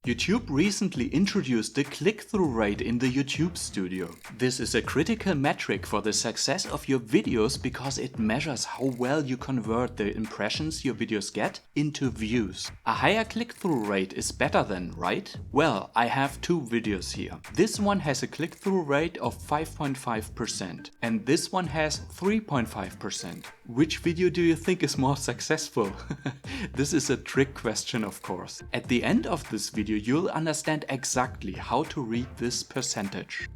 YouTube recently introduced the click-through rate in the YouTube Studio. This is a critical metric for the success of your videos because it measures how well you convert the impressions your videos get into views. A higher click-through rate is better than, right? Well, I have two videos here. This one has a click-through rate of 5.5% and this one has 3.5%. Which video do you think is more successful? This is a trick question, of course. At the end of this video, you'll understand exactly how to read this percentage.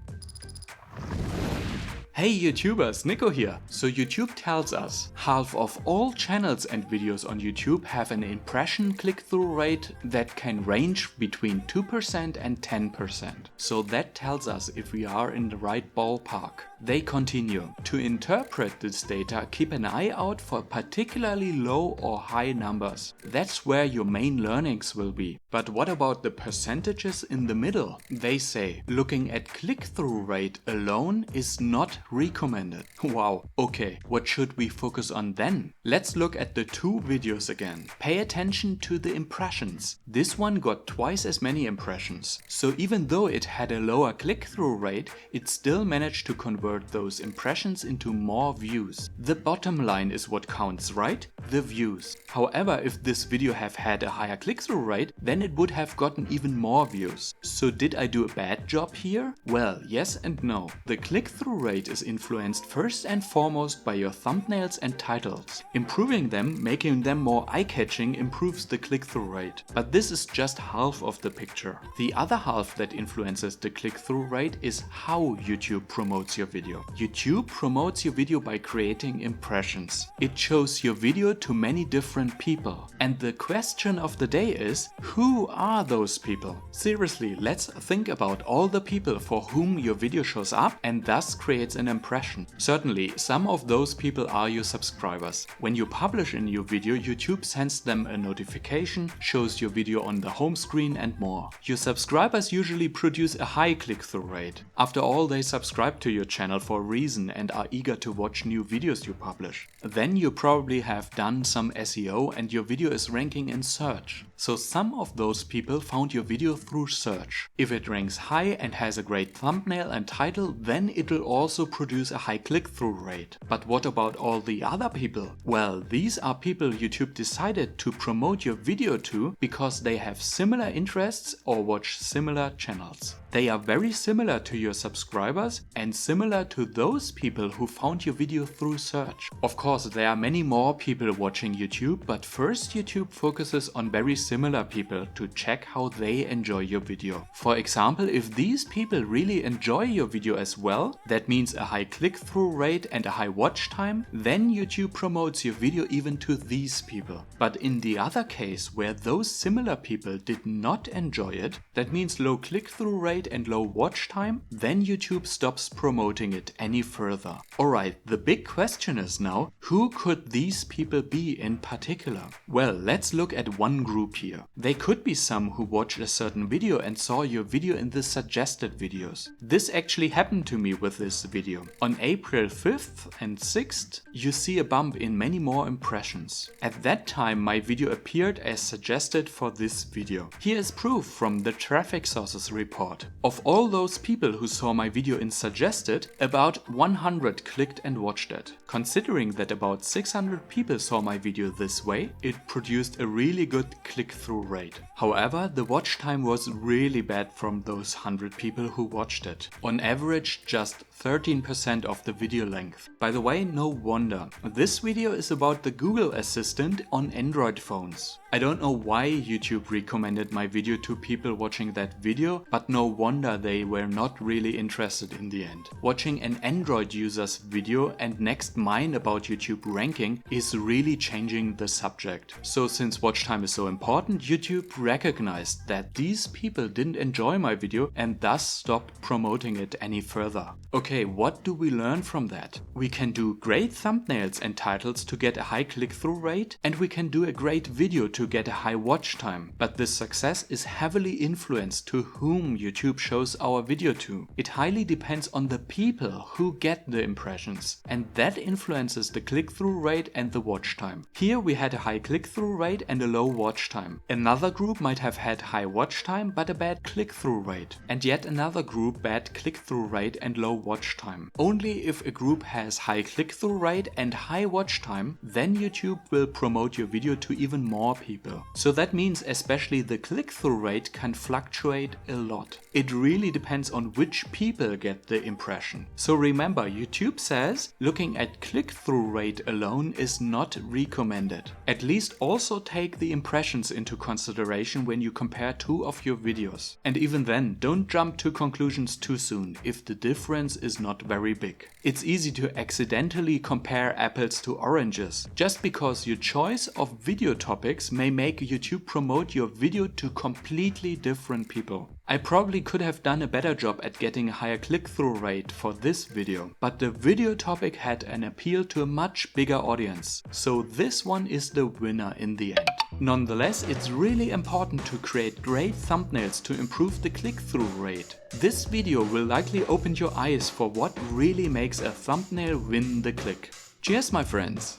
Hey YouTubers, Nico here. So YouTube tells us half of all channels and videos on YouTube have an impression click-through rate that can range between 2% and 10%. So that tells us if we are in the right ballpark. They continue. To interpret this data, keep an eye out for particularly low or high numbers. That's where your main learnings will be. But what about the percentages in the middle? They say, looking at click-through rate alone is not recommended. Wow, okay, what should we focus on then? Let's look at the two videos again. Pay attention to the impressions. This one got twice as many impressions. So even though it had a lower click-through rate, it still managed to convert those impressions into more views. The bottom line is what counts, right? The views. However, if this video have had a higher click-through rate, then it would have gotten even more views. So did I do a bad job here? Well, yes and no. The click-through rate is influenced first and foremost by your thumbnails and titles. Improving them, making them more eye-catching, improves the click-through rate. But this is just half of the picture. The other half that influences the click-through rate is how YouTube promotes your video. YouTube promotes your video by creating impressions. It shows your video to many different people. And the question of the day is, who are those people? Seriously, let's think about all the people for whom your video shows up and thus creates an impression. Certainly, some of those people are your subscribers. When you publish a new video, YouTube sends them a notification, shows your video on the home screen and more. Your subscribers usually produce a high click-through rate. After all, they subscribe to your channel for a reason and are eager to watch new videos you publish. Then you probably have done some SEO and your video is ranking in search. So some of those people found your video through search. If it ranks high and has a great thumbnail and title, then it will also produce a high click-through rate. But what about all the other people? Well, these are people YouTube decided to promote your video to because they have similar interests or watch similar channels. They are very similar to your subscribers and similar to those people who found your video through search. Of course, there are many more people watching YouTube, but first YouTube focuses on very similar people to check how they enjoy your video. For example, if these people really enjoy your video as well, that means a high click-through rate and a high watch time, then YouTube promotes your video even to these people. But in the other case, where those similar people did not enjoy it, that means low click-through rate and low watch time, then YouTube stops promoting it any further. Alright, the big question is now, who could these people be in particular? Well, let's look at one group here. They could be some who watched a certain video and saw your video in the suggested videos. This actually happened to me with this video. On April 5th and 6th, you see a bump in many more impressions. At that time, my video appeared as suggested for this video. Here is proof from the traffic sources report. Of all those people who saw my video in suggested, about 100 clicked and watched it. Considering that about 600 people saw my video this way, it produced a really good click-through rate. However, the watch time was really bad from those 100 people who watched it. On average, just 13% of the video length. By the way, no wonder. This video is about the Google Assistant on Android phones. I don't know why YouTube recommended my video to people watching that video, but no wonder they were not really interested in the end. Watching an Android user's video and next mine about YouTube ranking is really changing the subject. So since watch time is so important, YouTube recognized that these people didn't enjoy my video and thus stopped promoting it any further. Okay, what do we learn from that? We can do great thumbnails and titles to get a high click-through rate, and we can do a great video to get a high watch time. But this success is heavily influenced to whom YouTube shows our video to. It highly depends on the people who get the impressions, and that influences the click-through rate and the watch time. Here we had a high click-through rate and a low watch time. time. Another group might have had high watch time but a bad click-through rate. And yet another group bad click-through rate and low watch time. Only if a group has high click-through rate and high watch time, then YouTube will promote your video to even more people. So that means especially the click-through rate can fluctuate a lot. It really depends on which people get the impression. So remember, YouTube says looking at click-through rate alone is not recommended. At least also take the impressions into consideration when you compare two of your videos. And even then, don't jump to conclusions too soon if the difference is not very big. It's easy to accidentally compare apples to oranges, just because your choice of video topics may make YouTube promote your video to completely different people. I probably could have done a better job at getting a higher click-through rate for this video, but the video topic had an appeal to a much bigger audience, so this one is the winner in the end. Nonetheless, it's really important to create great thumbnails to improve the click-through rate. This video will likely open your eyes for what really makes a thumbnail win the click. Cheers, my friends!